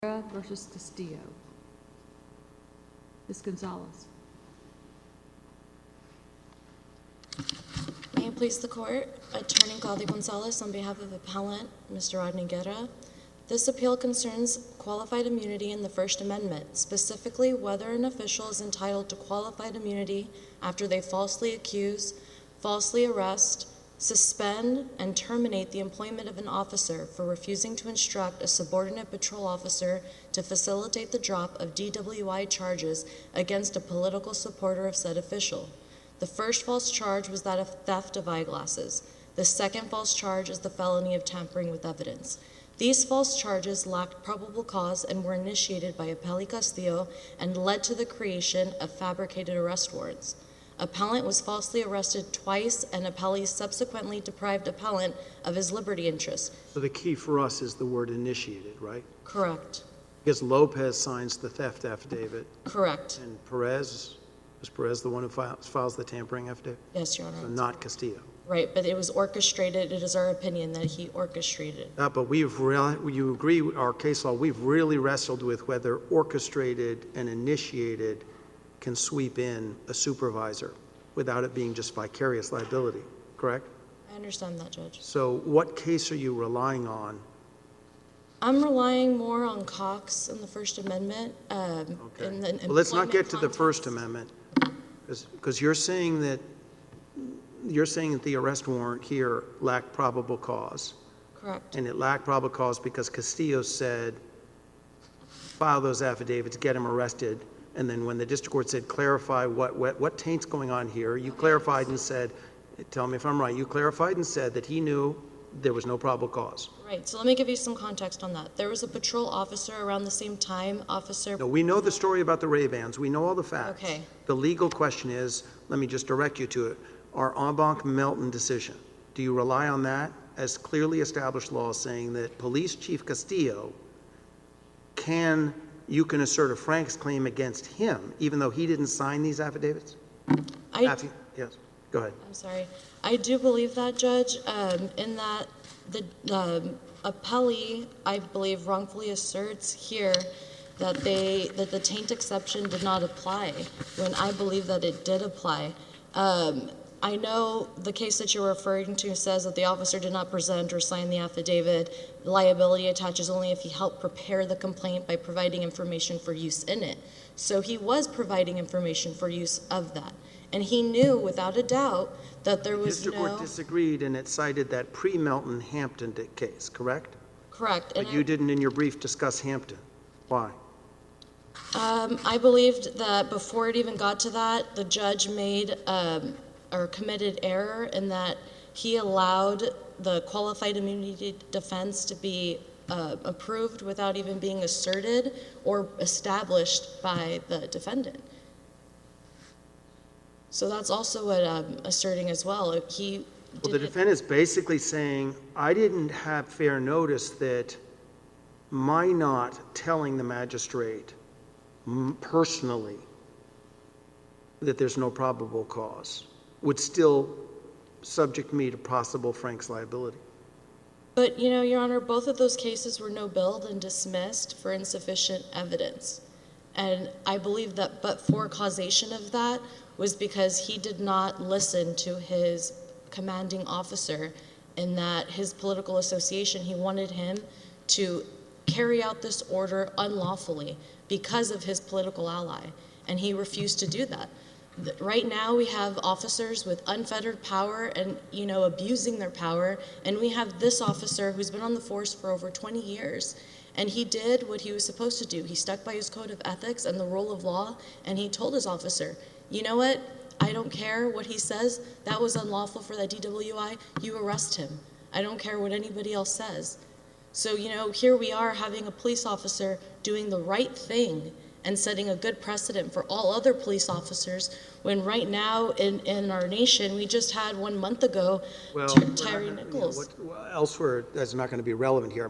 Guerra versus Castillo. Ms. Gonzalez. May it please the court, Attorney Claudia Gonzalez on behalf of appellant Mr. Arnold Aguilar. This appeal concerns qualified immunity in the First Amendment, specifically whether an official is entitled to qualified immunity after they falsely accuse, falsely arrest, suspend, and terminate the employment of an officer for refusing to instruct a subordinate patrol officer to facilitate the drop of DWI charges against a political supporter of said official. The first false charge was that of theft of eyeglasses. The second false charge is the felony of tampering with evidence. These false charges lacked probable cause and were initiated by Appellee Castillo and led to the creation of fabricated arrest warrants. Appellant was falsely arrested twice, and appellee subsequently deprived appellant of his liberty interest. So the key for us is the word initiated, right? Correct. Because Lopez signs the theft affidavit. Correct. And is Perez the one who files the tampering affidavit? Yes, Your Honor. So not Castillo. Right, but it was orchestrated. It is our opinion that he orchestrated. But you agree with our case law, we've really wrestled with whether orchestrated and initiated can sweep in a supervisor without it being just vicarious liability, correct? I understand that, Judge. So what case are you relying on? I'm relying more on Cox in the First Amendment. Okay. Well, let's not get to the First Amendment, because you're saying that the arrest warrant here lacked probable cause. Correct. And it lacked probable cause because Castillo said, file those affidavits, get him arrested. And then when the district court said, clarify what taint's going on here, you clarified and said, tell me if I'm right, you clarified and said that he knew there was no probable cause. Right, so let me give you some context on that. There was a patrol officer around the same time, Officer... No, we know the story about the Ray-Bans. We know all the facts. Okay. The legal question is, let me just direct you to it, our en banc Melton decision. Do you rely on that as clearly established law saying that Police Chief Castillo you can assert a Frank's claim against him, even though he didn't sign these affidavits? Yes, go ahead. I'm sorry. I do believe that, Judge, in that the appellee, I believe, wrongfully asserts here that the taint exception did not apply, when I believe that it did apply. I know the case that you're referring to says that the officer did not present or sign the affidavit. Liability attaches only if he helped prepare the complaint by providing information for use in it. So he was providing information for use of that. And he knew without a doubt that there was no... The district court disagreed and it cited that pre-Melton Hampton case, correct? Correct. But you didn't in your brief discuss Hampton. Why? I believed that before it even got to that, the judge made... or committed error in that he allowed the qualified immunity defense to be approved without even being asserted or established by the defendant. So that's also what I'm asserting as well. Well, the defendant's basically saying, I didn't have fair notice that my not telling the magistrate personally that there's no probable cause would still subject me to possible Frank's liability. But, you know, Your Honor, both of those cases were no-billed and dismissed for insufficient evidence. And I believe that but for causation of that was because he did not listen to his commanding officer in that his political association, he wanted him to carry out this order unlawfully because of his political ally. And he refused to do that. Right now we have officers with unfettered power and, you know, abusing their power. And we have this officer who's been on the force for over 20 years. And he did what he was supposed to do. He stuck by his code of ethics and the rule of law. And he told his officer, you know what? I don't care what he says. That was unlawful for that DWI. You arrest him. I don't care what anybody else says. So, you know, here we are having a police officer doing the right thing and setting a good precedent for all other police officers, when right now in our nation, we just had 1 month ago, Tyree Nichols. Elsewhere, that's not going to be relevant here.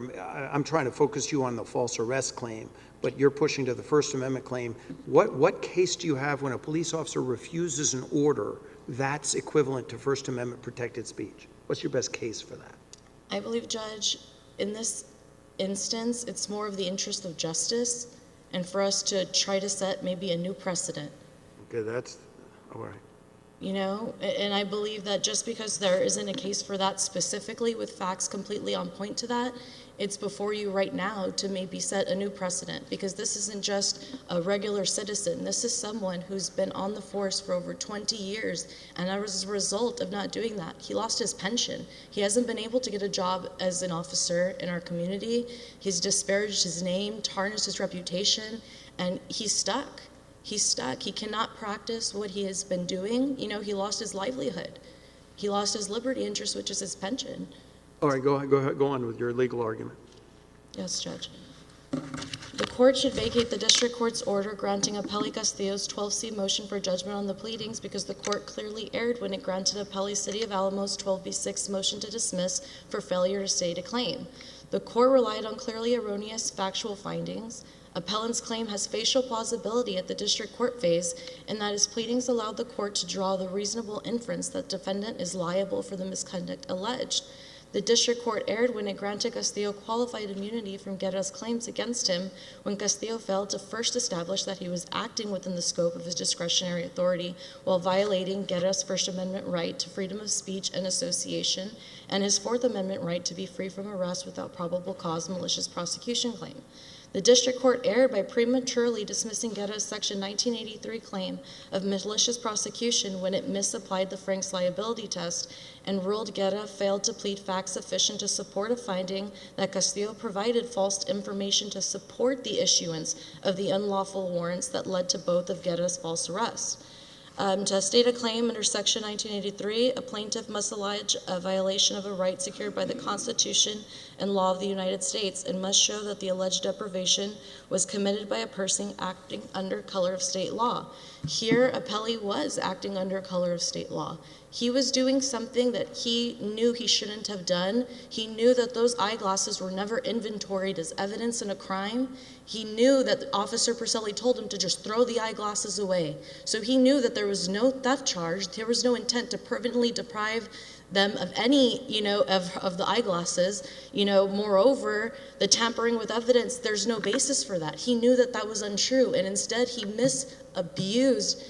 I'm trying to focus you on the false arrest claim, but you're pushing to the First Amendment claim. What case do you have when a police officer refuses an order that's equivalent to First Amendment protected speech? What's your best case for that? I believe, Judge, in this instance, it's more of the interest of justice and for us to try to set maybe a new precedent. Okay, that's, all right. You know, and I believe that just because there isn't a case for that specifically with facts completely on point to that, it's before you right now to maybe set a new precedent, because this isn't just a regular citizen. This is someone who's been on the force for over 20 years, and as a result of not doing that, he lost his pension. He hasn't been able to get a job as an officer in our community. He's disparaged his name, tarnished his reputation, and he's stuck. He's stuck. He cannot practice what he has been doing. You know, he lost his livelihood. He lost his liberty interest, which is his pension. All right, go on with your legal argument. Yes, Judge. The court should vacate the district court's order granting Appellee Castillo's 12C motion for judgment on the pleadings because the court clearly erred when it granted Appellee City of Alamo's 12B6 motion to dismiss for failure to state a claim. The court relied on clearly erroneous factual findings. Appellant's claim has facial plausibility at the district court phase, and that his pleadings allowed the court to draw the reasonable inference that defendant is liable for the misconduct alleged. The district court erred when it granted Castillo qualified immunity from Guerra's claims against him when Castillo failed to first establish that he was acting within the scope of his discretionary authority while violating Guerra's First Amendment right to freedom of speech and association and his Fourth Amendment right to be free from arrest without probable cause malicious prosecution claim. The district court erred by prematurely dismissing Guerra's Section 1983 claim of malicious prosecution when it misapplied the Frank's liability test and ruled Guerra failed to plead facts sufficient to support a finding that Castillo provided false information to support the issuance of the unlawful warrants that led to both of Guerra's false arrests. To state a claim under Section 1983, a plaintiff must allege a violation of a right secured by the Constitution and law of the United States and must show that the alleged deprivation was committed by a person acting under color of state law. Here, Appellee was acting under color of state law. He was doing something that he knew he shouldn't have done. He knew that those eyeglasses were never inventoried as evidence in a crime. He knew that Officer Purcelli told him to just throw the eyeglasses away. So he knew that there was no theft charge. There was no intent to permanently deprive them of any, of the eyeglasses. Moreover, the tampering with evidence, there's no basis for that. He knew that that was untrue, and instead he misused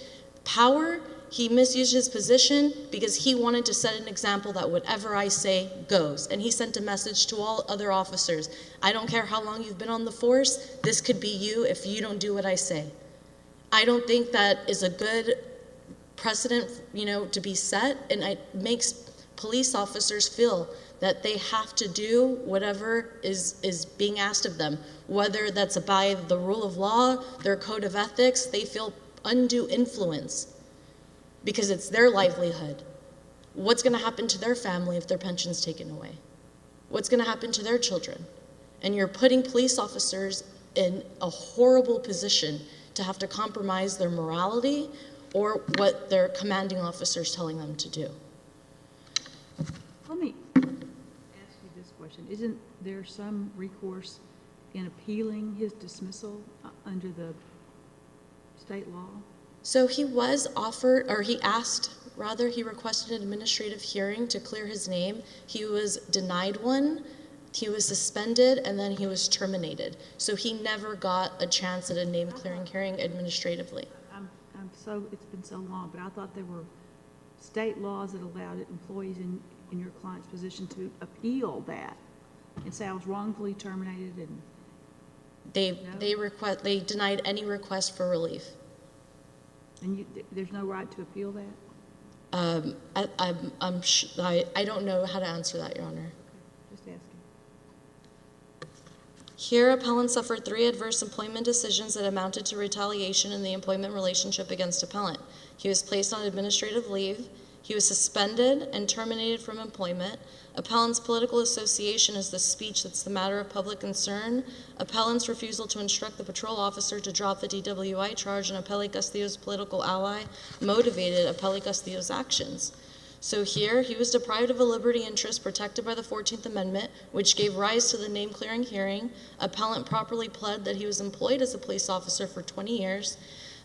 power. He misused his position because he wanted to set an example that whatever I say goes. And he sent a message to all other officers. I don't care how long you've been on the force. This could be you if you don't do what I say. I don't think that is a good precedent, to be set. And it makes police officers feel that they have to do whatever is being asked of them. Whether that's by the rule of law, their code of ethics, they feel undue influence. Because it's their livelihood. What's going to happen to their family if their pension's taken away? What's going to happen to their children? And you're putting police officers in a horrible position to have to compromise their morality or what their commanding officer's telling them to do. Let me ask you this question. Isn't there some recourse in appealing his dismissal under the state law? So he was offered, or he requested an administrative hearing to clear his name. He was denied one, he was suspended, and then he was terminated. So he never got a chance at a name clearing hearing administratively. It's been so long, but I thought there were state laws that allowed employees in your client's position to appeal that and say I was wrongfully terminated and they denied any request for relief. And there's no right to appeal that? I don't know how to answer that, Your Honor. Okay, just asking. Here, appellant suffered 3 adverse employment decisions that amounted to retaliation in the employment relationship against appellant. He was placed on administrative leave. He was suspended and terminated from employment. Appellant's political association is the speech that's the matter of public concern. Appellant's refusal to instruct the patrol officer to drop the DWI charge and Appellee Castillo's political ally motivated Appellee Castillo's actions. So here, he was deprived of a liberty interest protected by the 14th Amendment, which gave rise to the name-clearing hearing. Appellant properly pled that he was employed as a police officer for 20 years.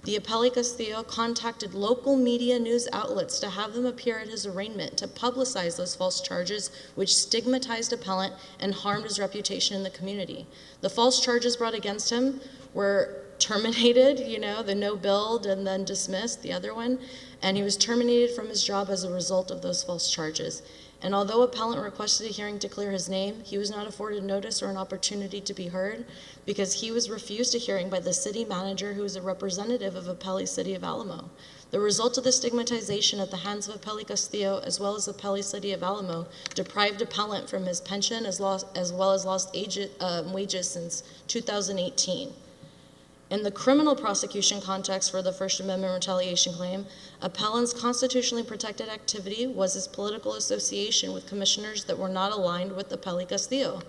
The appellee Castillo contacted local media news outlets to have them appear at his arraignment to publicize those false charges, which stigmatized appellant and harmed his reputation in the community. The false charges brought against him were terminated, the no billed and then dismissed, the other one, and he was terminated from his job as a result of those false charges. And although appellant requested a hearing to clear his name, he was not afforded notice or an opportunity to be heard because he was refused a hearing by the city manager, who is a representative of Appellee City of Alamo. The result of the stigmatization at the hands of Appellee Castillo as well as Appellee City of Alamo deprived appellant from his pension as well as lost wages since 2018. In the criminal prosecution context for the First Amendment retaliation claim, appellant's constitutionally protected activity was his political association with commissioners that were not aligned with Appellee Castillo.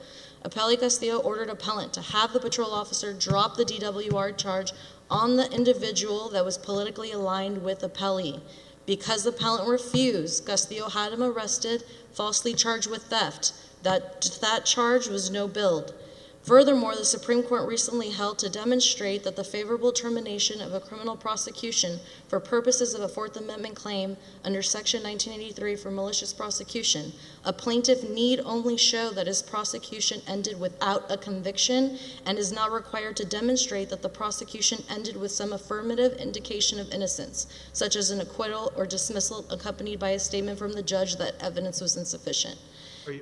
Appellee Castillo ordered appellant to have the patrol officer drop the DWR charge on the individual that was politically aligned with appellee. Because the appellant refused, Castillo had him arrested, falsely charged with theft. That charge was no billed. Furthermore, the Supreme Court recently held to demonstrate that the favorable termination of a criminal prosecution for purposes of a Fourth Amendment claim under Section 1983 for malicious prosecution, a plaintiff need only show that his prosecution ended without a conviction and is not required to demonstrate that the prosecution ended with some affirmative indication of innocence, such as an acquittal or dismissal accompanied by a statement from the judge that evidence was insufficient.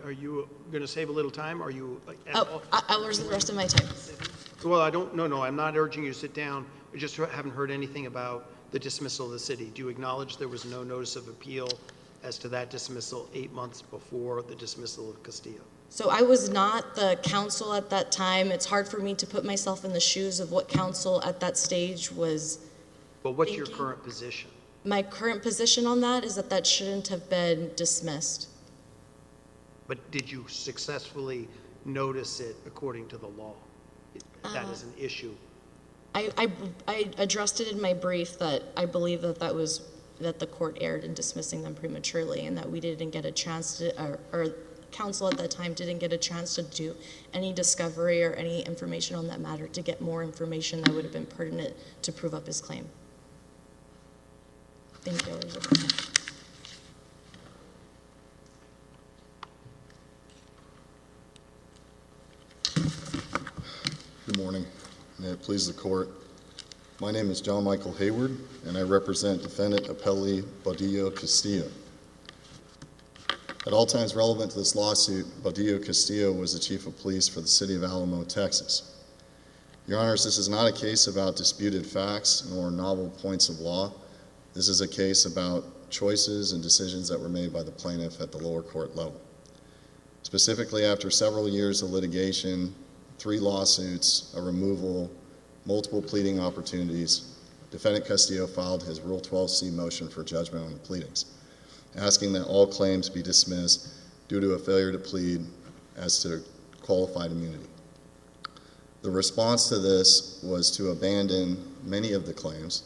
Are you going to save a little time? Are you I'll reserve the rest of my time. Well, I'm not urging you to sit down. I just haven't heard anything about the dismissal of the city. Do you acknowledge there was no notice of appeal as to that dismissal 8 months before the dismissal of Castillo? So I was not the counsel at that time. It's hard for me to put myself in the shoes of what counsel at that stage was But what's thinking. your current position? My current position on that is that shouldn't have been dismissed. But did you successfully notice it according to the law? That is an issue. I addressed it in my brief that I believe that the court erred in dismissing them prematurely, and that we didn't get a chance to, or counsel at that time didn't get a chance to do any discovery or any information on that matter to get more information that would have been pertinent to prove up his claim. Thank you. Good morning. May it please the court. My name is John Michael Hayward, and I represent defendant appellee Baudillo Castillo. At all times relevant to this lawsuit, Baudillo Castillo was the chief of police for the city of Alamo, Texas. Your Honors, this is not a case about disputed facts nor novel points of law. This is a case about choices and decisions that were made by the plaintiff at the lower court level. Specifically, after several years of litigation, 3 lawsuits, a removal, multiple pleading opportunities, defendant Castillo filed his Rule 12C motion for judgment on the pleadings, asking that all claims be dismissed due to a failure to plead as to qualified immunity. The response to this was to abandon many of the claims,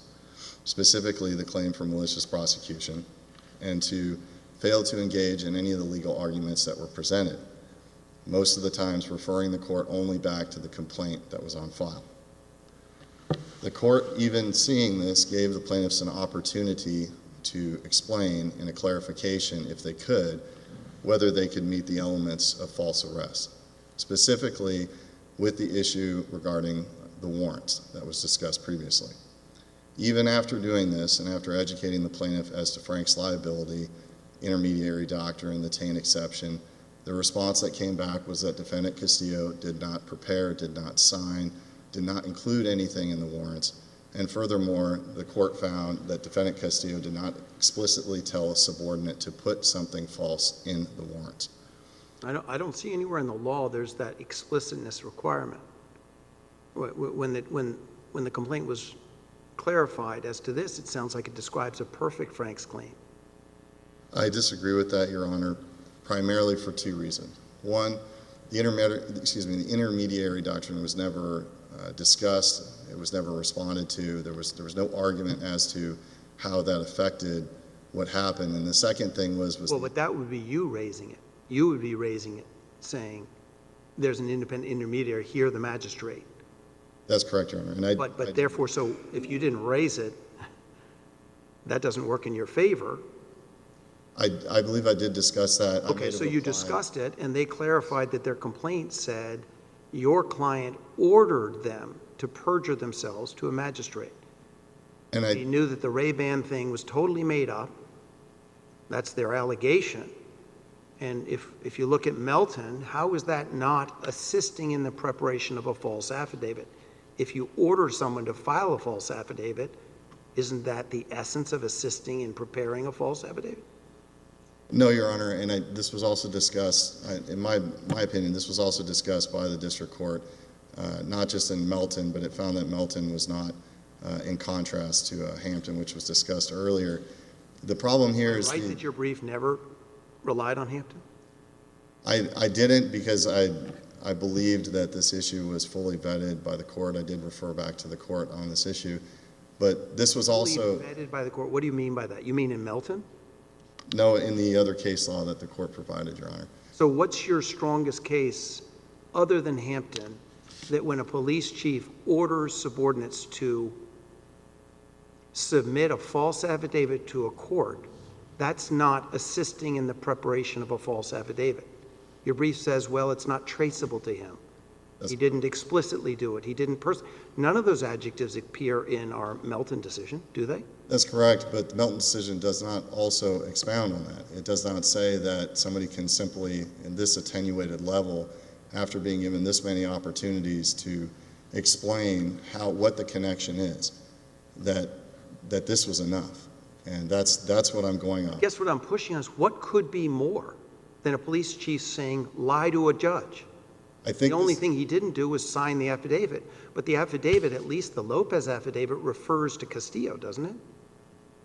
specifically the claim for malicious prosecution, and to fail to engage in any of the legal arguments that were presented, most of the times referring the court only back to the complaint that was on file. The court, even seeing this, gave the plaintiffs an opportunity to explain in a clarification, if they could, whether they could meet the elements of false arrest, specifically with the issue regarding the warrants that was discussed previously. Even after doing this and after educating the plaintiff as to Frank's liability, intermediary doctrine, the Tain exception, the response that came back was that defendant Castillo did not prepare, did not sign, did not include anything in the warrants, and furthermore, the court found that defendant Castillo did not explicitly tell a subordinate to put something false in the warrants. I don't see anywhere in the law there's that explicitness requirement. When the complaint was clarified as to this, it sounds like it describes a perfect Frank's claim. I disagree with that, Your Honor, primarily for 2 reasons. One, the intermediary doctrine was never discussed. It was never responded to. There was no argument as to how that affected what happened. And the second thing was but that would be you raising it. You would be raising it, saying there's an independent intermediary here, the magistrate. That's correct, Your Honor. And But therefore, so if you didn't raise it, that doesn't work in your favor. I believe I did discuss that. Okay, so you discussed it, and they clarified that their complaint said your client ordered them to perjure themselves to a magistrate. And They knew that the Ray-Ban thing was totally made up. That's their allegation. And if you look at Melton, how is that not assisting in the preparation of a false affidavit? If you order someone to file a false affidavit, isn't that the essence of assisting in preparing a false affidavit? No, Your Honor, and this was also discussed, in my opinion, this was also discussed by the district court, not just in Melton, but it found that Melton was not in contrast to Hampton, which was discussed earlier. The problem here is Right that your brief never relied on Hampton? I didn't, because I believed that this issue was fully vetted by the court. I did refer back to the court on this issue. But this was also... Fully vetted by the court? What do you mean by that? You mean in Melton? No, in the other case law that the court provided, Your Honor. So what's your strongest case, other than Hampton, that when a police chief orders subordinates to submit a false affidavit to a court, that's not assisting in the preparation of a false affidavit? Your brief says, well, it's not traceable to him. He didn't explicitly do it. He didn't None of those adjectives appear in our Melton decision, do they? That's correct, but the Melton decision does not also expound on that. It does not say that somebody can simply, in this attenuated level, after being given this many opportunities to explain what the connection is, that this was enough. And that's what I'm going on. Guess what I'm pushing on is what could be more than a police chief saying, lie to a judge? The only thing he didn't do was sign the affidavit. But the affidavit, at least the Lopez affidavit, refers to Castillo, doesn't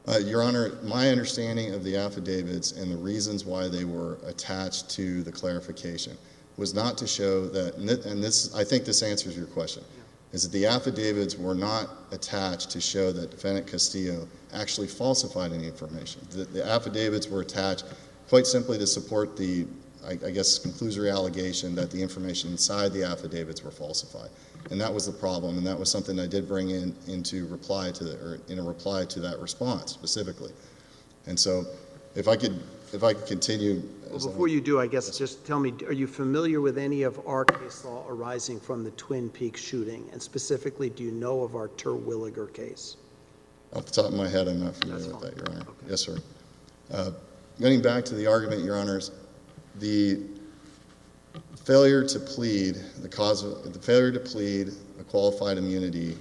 it? Your Honor, my understanding of the affidavits and the reasons why they were attached to the clarification was not to show that, and this, I think this answers your question, is that the affidavits were not attached to show that Defendant Castillo actually falsified any information. The affidavits were attached quite simply to support the, I guess, conclusory allegation that the information inside the affidavits were falsified. And that was the problem, and that was something I did bring in a reply to that response specifically. And so if I could continue. Well, before you do, I guess, just tell me, are you familiar with any of our case law arising from the Twin Peaks shooting? And specifically, do you know of our Terwilliger case? Off the top of my head, I'm not familiar with that, Your Honor. Okay. Yes, sir. Getting back to the argument, Your Honors, the failure to plead a qualified immunity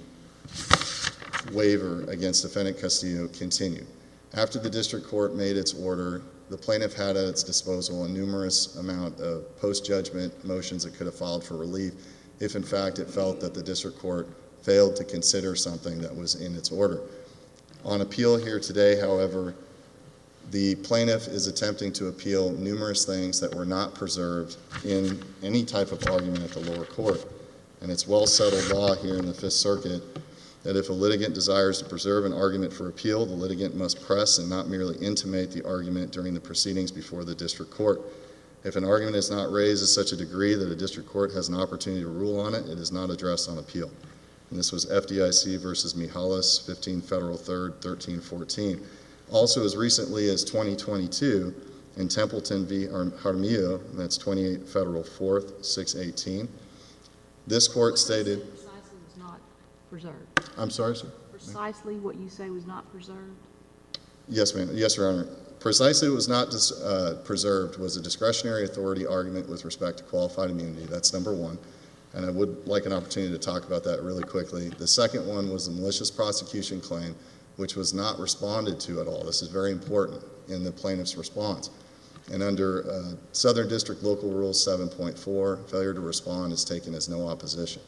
waiver against Defendant Castillo continued. After the district court made its order, the plaintiff had at its disposal a numerous amount of post-judgment motions it could have filed for relief if, in fact, it felt that the district court failed to consider something that was in its order. On appeal here today, however, the plaintiff is attempting to appeal numerous things that were not preserved in any type of argument at the lower court. And it's well-settled law here in the Fifth Circuit that if a litigant desires to preserve an argument for appeal, the litigant must press and not merely intimate the argument during the proceedings before the district court. If an argument is not raised to such a degree that a district court has an opportunity to rule on it, it is not addressed on appeal. And this was FDIC versus Mihalis, 15 Federal 3rd, 1314. Also, as recently as 2022, in Templeton v. Jaramillo, and that's 28 Federal 4th, 618, this court stated... Precisely was not preserved. I'm sorry, sir? Precisely what you say was not preserved? Yes, ma'am. Yes, Your Honor. Precisely what was not preserved was a discretionary authority argument with respect to qualified immunity. That's number one. And I would like an opportunity to talk about that really quickly. The second one was the malicious prosecution claim, which was not responded to at all. This is very important in the plaintiff's response. And under Southern District Local Rule 7.4, failure to respond is taken as no opposition.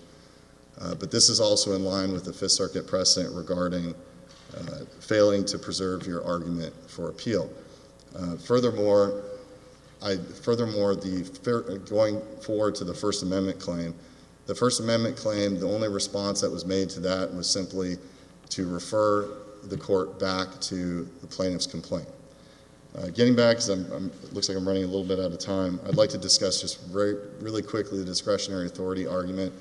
But this is also in line with the Fifth Circuit precedent regarding failing to preserve your argument for appeal. Furthermore, going forward to the First Amendment claim, the First Amendment claim, the only response that was made to that was simply to refer the court back to the plaintiff's complaint. Getting back, because it looks like I'm running a little bit out of time, I'd like to discuss just really quickly the discretionary authority argument.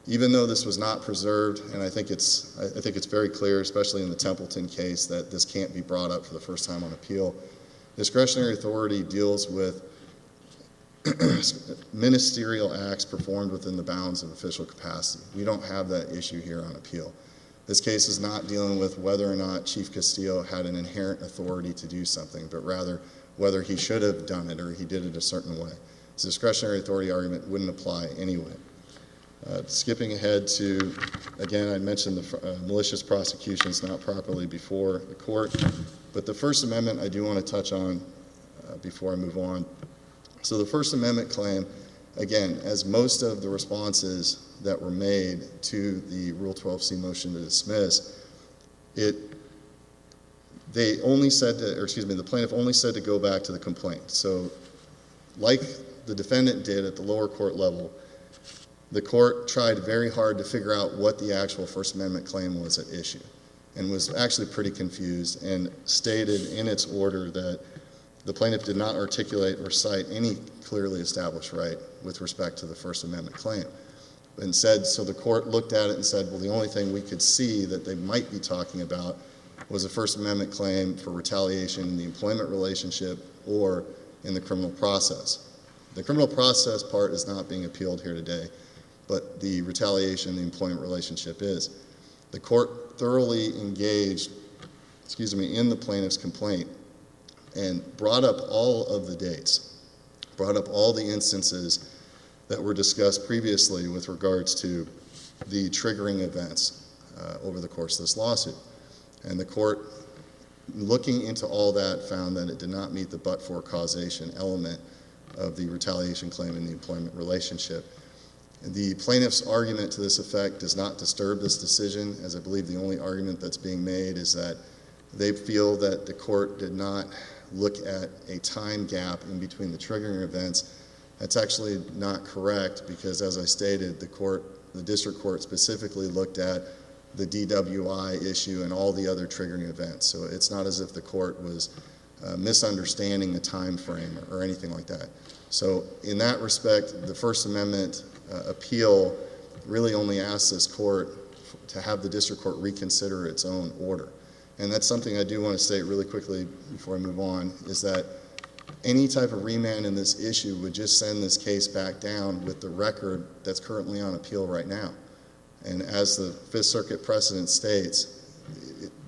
Even though this was not preserved, and I think it's very clear, especially in the Templeton case, that this can't be brought up for the first time on appeal. Discretionary authority deals with ministerial acts performed within the bounds of official capacity. We don't have that issue here on appeal. This case is not dealing with whether or not Chief Castillo had an inherent authority to do something, but rather whether he should have done it or he did it a certain way. This discretionary authority argument wouldn't apply anyway. Skipping ahead to, again, I mentioned the malicious prosecutions not properly before the court, but the First Amendment I do want to touch on before I move on. So the First Amendment claim, again, as most of the responses that were made to the Rule 12c motion to dismiss, the plaintiff only said to go back to the complaint. So like the defendant did at the lower court level, the court tried very hard to figure out what the actual First Amendment claim was at issue and was actually pretty confused and stated in its order that the plaintiff did not articulate or cite any clearly established right with respect to the First Amendment claim. And said, so the court looked at it and said, well, the only thing we could see that they might be talking about was a First Amendment claim for retaliation in the employment relationship or in the criminal process. The criminal process part is not being appealed here today, but the retaliation in the employment relationship is. The court thoroughly engaged, in the plaintiff's complaint and brought up all of the dates, brought up all the instances that were discussed previously with regards to the triggering events over the course of this lawsuit. And the court, looking into all that, found that it did not meet the but-for causation element of the retaliation claim in the employment relationship. The plaintiff's argument to this effect does not disturb this decision, as I believe the only argument that's being made is that they feel that the court did not look at a time gap in between the triggering events. That's actually not correct because, as I stated, the district court specifically looked at the DWI issue and all the other triggering events. So it's not as if the court was misunderstanding the time frame or anything like that. So in that respect, the First Amendment appeal really only asks this court to have the district court reconsider its own order. And that's something I do want to state really quickly before I move on, is that any type of remand in this issue would just send this case back down with the record that's currently on appeal right now. And as the Fifth Circuit precedent states,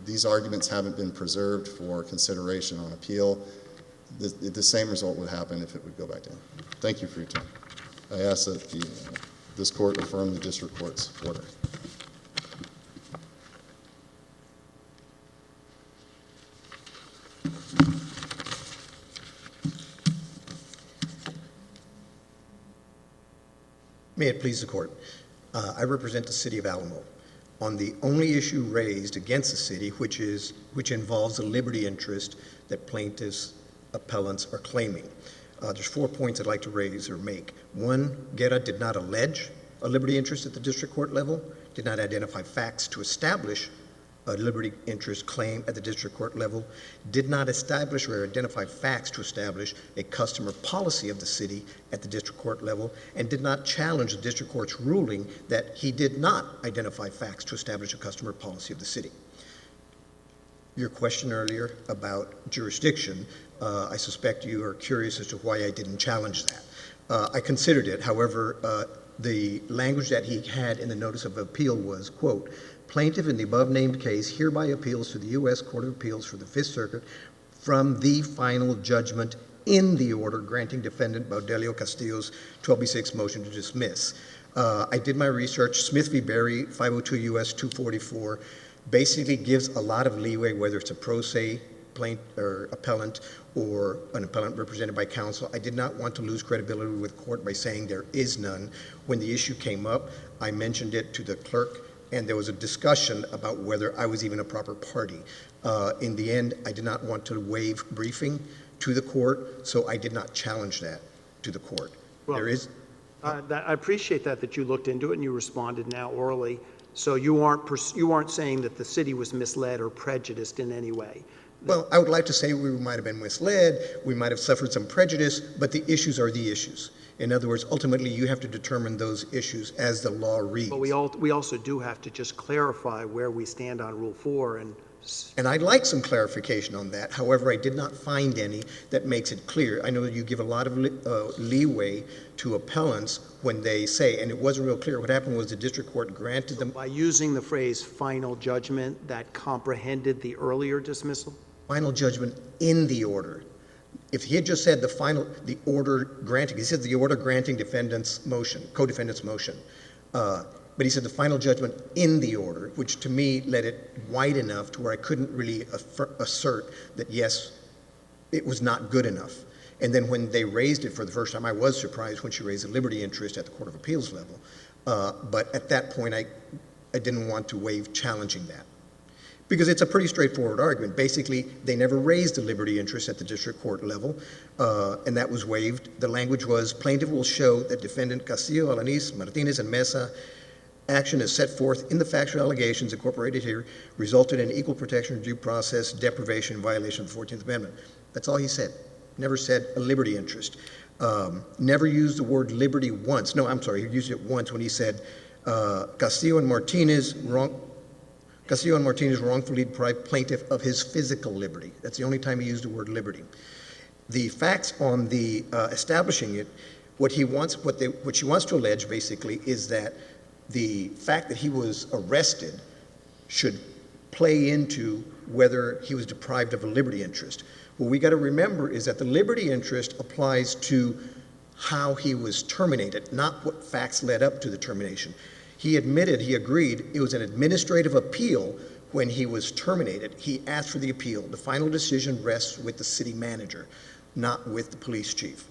these arguments haven't been preserved for consideration on appeal. The same result would happen if it would go back down. Thank you for your time. I ask that this court affirm the district court's order. May it please the court. I represent the city of Alamo on the only issue raised against the city, which involves the liberty interest that plaintiffs, appellants are claiming. There's 4 points I'd like to raise or make. One, Guerra did not allege a liberty interest at the district court level, did not identify facts to establish a liberty interest claim at the district court level, did not establish or identify facts to establish a customer policy of the city at the district court level, and did not challenge the district court's ruling that he did not identify facts to establish a customer policy of the city. Your question earlier about jurisdiction, I suspect you are curious as to why I didn't challenge that. I considered it. However, the language that he had in the notice of appeal was, quote, plaintiff in the above named case hereby appeals to the U.S. Court of Appeals for the Fifth Circuit from the final judgment in the order granting defendant Baudelio Castillo's 12B6 motion to dismiss. I did my research. Smith v. Berry, 502 U.S. 244, basically gives a lot of leeway, whether it's a pro se plaintiff or appellant or an appellant represented by counsel. I did not want to lose credibility with court by saying there is none. When the issue came up, I mentioned it to the clerk, and there was a discussion about whether I was even a proper party. In the end, I did not want to waive briefing to the court, so I did not challenge that to the court. Well, I appreciate that you looked into it and you responded now orally. So you aren't saying that the city was misled or prejudiced in any way. Well, I would like to say we might have been misled, we might have suffered some prejudice, but the issues are the issues. In other words, ultimately, you have to determine those issues as the law reads. But we also do have to just clarify where we stand on Rule 4 And I'd like some clarification on that. However, I did not find any that makes it clear. I know that you give a lot of leeway to appellants when they say, and it wasn't real clear, what happened was the district court granted them by using the phrase final judgment that comprehended the earlier dismissal? final judgment in the order. If he had just said the order granting, he said the order granting defendant's motion, co-defendant's motion, but he said the final judgment in the order, which to me led it wide enough to where I couldn't really assert that, yes, it was not good enough. And then when they raised it for the first time, I was surprised when she raised the liberty interest at the Court of Appeals level. But at that point, I didn't want to waive challenging that. Because it's a pretty straightforward argument. Basically, they never raised the liberty interest at the district court level, and that was waived. The language was, plaintiff will show that defendant Castillo, Alanis, Martinez, and Mesa action as set forth in the factual allegations incorporated here resulted in equal protection, due process, deprivation, violation of the 14th Amendment. That's all he said. Never said a liberty interest. Never used the word liberty once. No, I'm sorry, he used it once when he said Castillo and Martinez wrongfully deprived plaintiff of his physical liberty. That's the only time he used the word liberty. The facts on the establishing it, what she wants to allege basically is that the fact that he was arrested should play into whether he was deprived of a liberty interest. What we got to remember is that the liberty interest applies to how he was terminated, not what facts led up to the termination. He admitted, he agreed, it was an administrative appeal when he was terminated. He asked for the appeal. The final decision rests with the city manager, not with the police chief.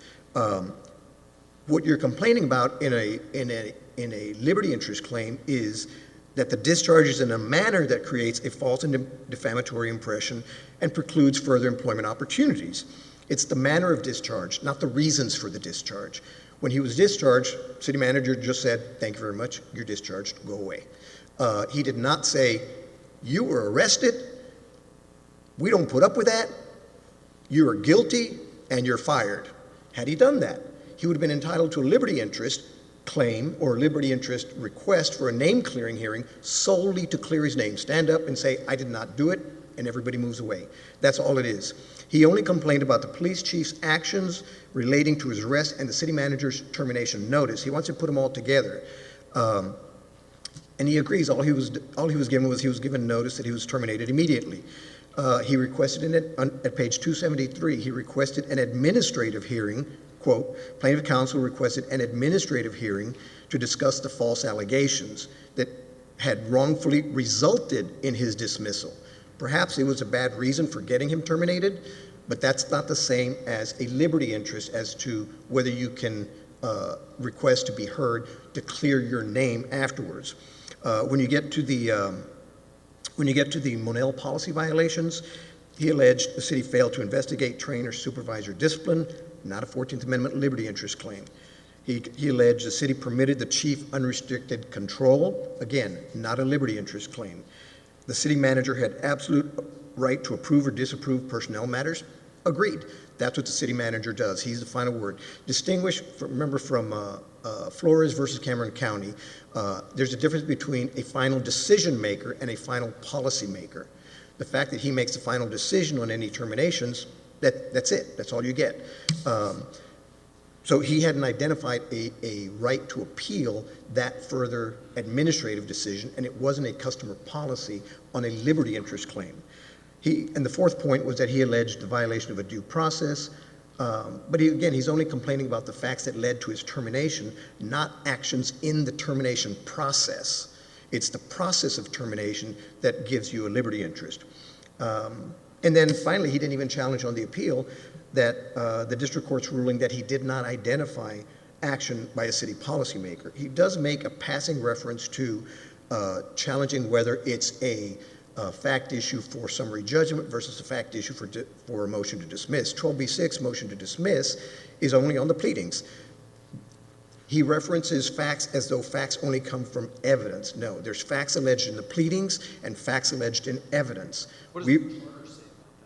What you're complaining about in a liberty interest claim is that the discharge is in a manner that creates a false and defamatory impression and precludes further employment opportunities. It's the manner of discharge, not the reasons for the discharge. When he was discharged, city manager just said, thank you very much, you're discharged, go away. He did not say, you were arrested, we don't put up with that, you are guilty, and you're fired. Had he done that, he would have been entitled to a liberty interest claim or liberty interest request for a name clearing hearing solely to clear his name. Stand up and say, I did not do it, and everybody moves away. That's all it is. He only complained about the police chief's actions relating to his arrest and the city manager's termination notice. He wants to put them all together. And he agrees, all he was given notice that he was terminated immediately. He requested at page 273, he requested an administrative hearing, quote, plaintiff counsel requested an administrative hearing to discuss the false allegations that had wrongfully resulted in his dismissal. Perhaps it was a bad reason for getting him terminated, but that's not the same as a liberty interest as to whether you can request to be heard to clear your name afterwards. When you get to the Monell policy violations, he alleged the city failed to investigate, train, or supervise your discipline, not a 14th Amendment liberty interest claim. He alleged the city permitted the chief unrestricted control, again, not a liberty interest claim. The city manager had absolute right to approve or disapprove personnel matters, agreed. That's what the city manager does. He's the final word. Distinguished, remember from Flores versus Cameron County, there's a difference between a final decision maker and a final policy maker. The fact that he makes the final decision on any terminations, that's it. That's all you get. So he hadn't identified a right to appeal that further administrative decision, and it wasn't a customer policy on a liberty interest claim. And the fourth point was that he alleged the violation of a due process, but he's only complaining about the facts that led to his termination, not actions in the termination process. It's the process of termination that gives you a liberty interest. And then finally, he didn't even challenge on the appeal that the district court's ruling that he did not identify action by a city policymaker. He does make a passing reference to challenging whether it's a fact issue for summary judgment versus a fact issue for a motion to dismiss. 12b-6 motion to dismiss is only on the pleadings. He references facts as though facts only come from evidence. No, there's facts alleged in the pleadings and facts alleged in evidence. What does the charter say about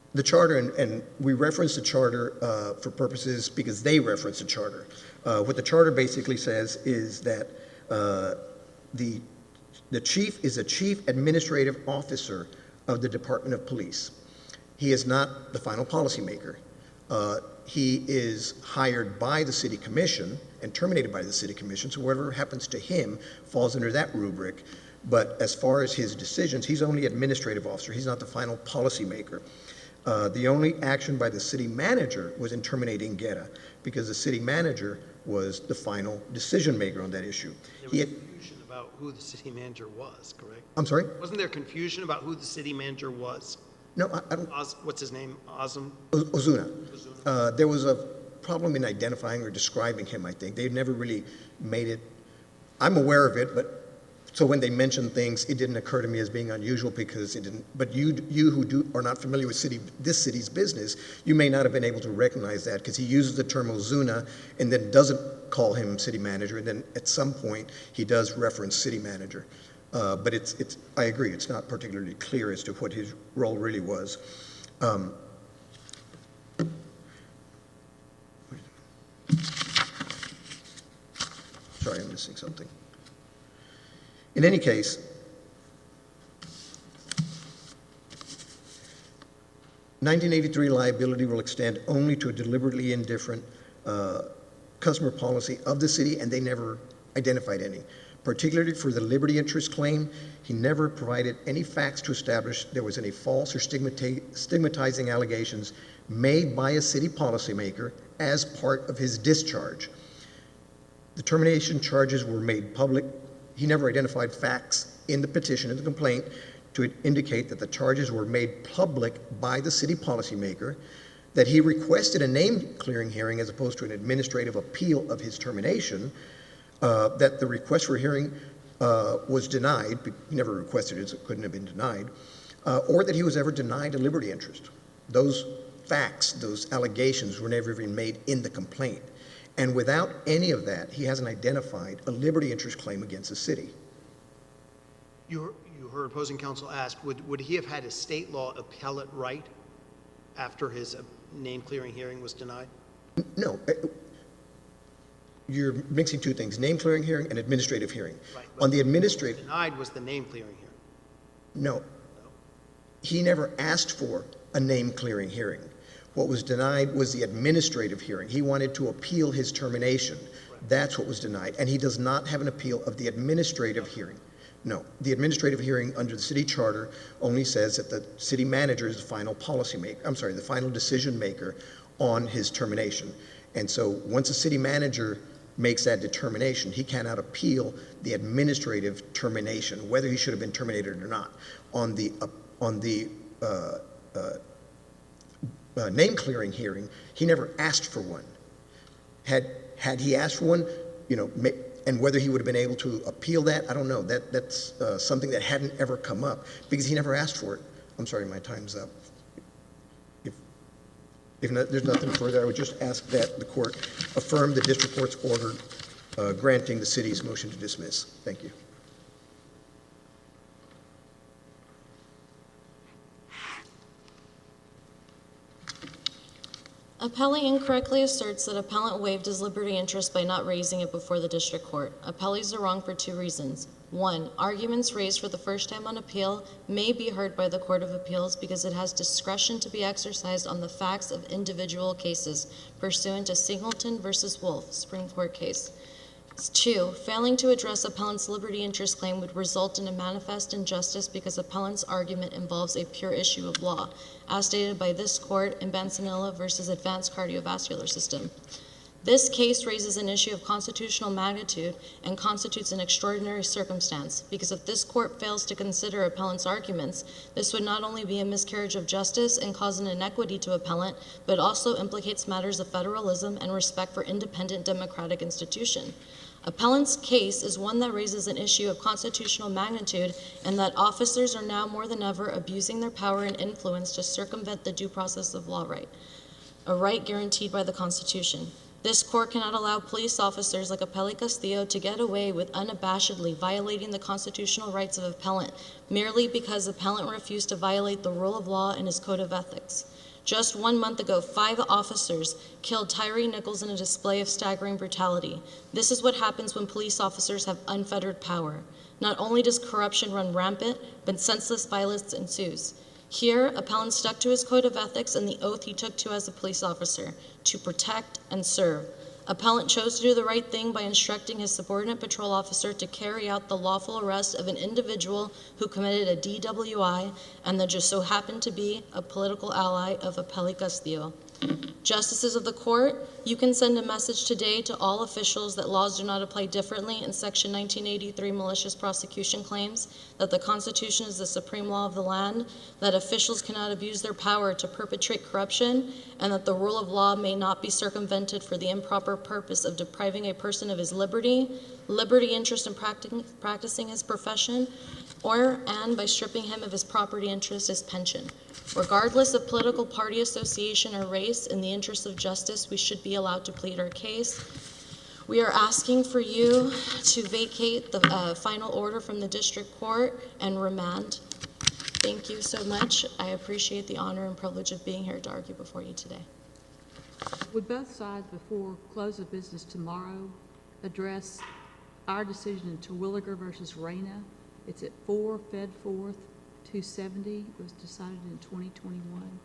that? The charter, and we reference the charter for purposes because they reference the charter. What the charter basically says is that the chief is a chief administrative officer of the Department of Police. He is not the final policymaker. He is hired by the city commission and terminated by the city commission, so whatever happens to him falls under that rubric. But as far as his decisions, he's only administrative officer. He's not the final policymaker. The only action by the city manager was in terminating Guerra because the city manager was the final decision maker on that issue. There was confusion about who the city manager was, correct? I'm sorry? Wasn't there confusion about who the city manager was? No, I don't. What's his name? Ozuna. There was a problem in identifying or describing him, I think. They never really made it. I'm aware of it, but so when they mentioned things, it didn't occur to me as being unusual because it didn't. But you who are not familiar with this city's business, you may not have been able to recognize that because he uses the term Ozuna and then doesn't call him city manager, and then at some point he does reference city manager. But I agree, it's not particularly clear as to what his role really was. Sorry, I'm missing something. In any case, (1983) liability will extend only to a deliberately indifferent customer policy of the city, and they never identified any. Particularly for the liberty interest claim, he never provided any facts to establish there was any false or stigmatizing allegations made by a city policymaker as part of his discharge. The termination charges were made public. He never identified facts in the petition, in the complaint, to indicate that the charges were made public by the city policymaker, that he requested a name-clearing hearing as opposed to an administrative appeal of his termination, that the request for hearing was denied. He never requested it, so it couldn't have been denied, or that he was ever denied a liberty interest. Those facts, those allegations were never even made in the complaint. And without any of that, he hasn't identified a liberty interest claim against the city. You heard opposing counsel ask, would he have had a state law appellate right after his name-clearing hearing was denied? No. You're mixing two things, name-clearing hearing and administrative hearing. Right. On the administrative... Denied was the name-clearing hearing. No. He never asked for a name-clearing hearing. What was denied was the administrative hearing. He wanted to appeal his termination. Right. That's what was denied. And he does not have an appeal of the administrative hearing. No. The administrative hearing under the city charter only says that the city manager is the final the final decision maker on his termination. And so once a city manager makes that determination, he cannot appeal the administrative termination, whether he should have been terminated or not. On the name-clearing hearing, he never asked for one. Had he asked for one, and whether he would have been able to appeal that, I don't know. That's something that hadn't ever come up because he never asked for it. I'm sorry, my time's up. If there's nothing further, I would just ask that the court affirm the district court's order granting the city's motion to dismiss. Thank you. Appellee incorrectly asserts that appellant waived his liberty interest by not raising it before the district court. Appellees are wrong for two reasons. One, arguments raised for the first time on appeal may be heard by the Court of Appeals because it has discretion to be exercised on the facts of individual cases pursuant to Singleton v. Wolf, Supreme Court case. Two, failing to address appellant's liberty interest claim would result in a manifest injustice because appellant's argument involves a pure issue of law, as stated by this court in Bensanilla v. Advanced Cardiovascular System. This case raises an issue of constitutional magnitude and constitutes an extraordinary circumstance because if this court fails to consider appellant's arguments, this would not only be a miscarriage of justice and cause an inequity to appellant, but also implicates matters of federalism and respect for independent democratic institution. Appellant's case is one that raises an issue of constitutional magnitude and that officers are now more than ever abusing their power and influence to circumvent the due process of law right, a right guaranteed by the Constitution. This court cannot allow police officers like Appellee Castillo to get away with unabashedly violating the constitutional rights of appellant merely because appellant refused to violate the rule of law and his code of ethics. Just 1 month ago, 5 officers killed Tyree Nichols in a display of staggering brutality. This is what happens when police officers have unfettered power. Not only does corruption run rampant, but senseless violence ensues. Here, appellant stuck to his code of ethics and the oath he took to as a police officer, to protect and serve. Appellant chose to do the right thing by instructing his subordinate patrol officer to carry out the lawful arrest of an individual who committed a DWI and that just so happened to be a political ally of Appellee Castillo. Justices of the court, you can send a message today to all officials that laws do not apply differently in Section 1983 malicious prosecution claims, that the Constitution is the supreme law of the land, that officials cannot abuse their power to perpetrate corruption, and that the rule of law may not be circumvented for the improper purpose of depriving a person of his liberty, interest in practicing his profession, and by stripping him of his property interest, his pension. Regardless of political party affiliation or race, in the interest of justice, we should be allowed to plead our case. We are asking for you to vacate the final order from the district court and remand. Thank you so much. I appreciate the honor and privilege of being here to argue before you today. Would both sides, before close of business tomorrow, address our decision in Terwilliger versus Reyna? It's at 4 Fed 4th, 270. It was decided in 2021.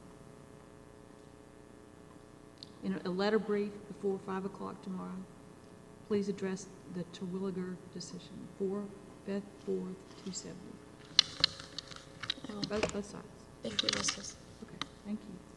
In a letter brief before 5 o'clock tomorrow, please address the Terwilliger decision, 4 Fed 4th, 270. Both sides. Thank you, Justice. Okay, thank you.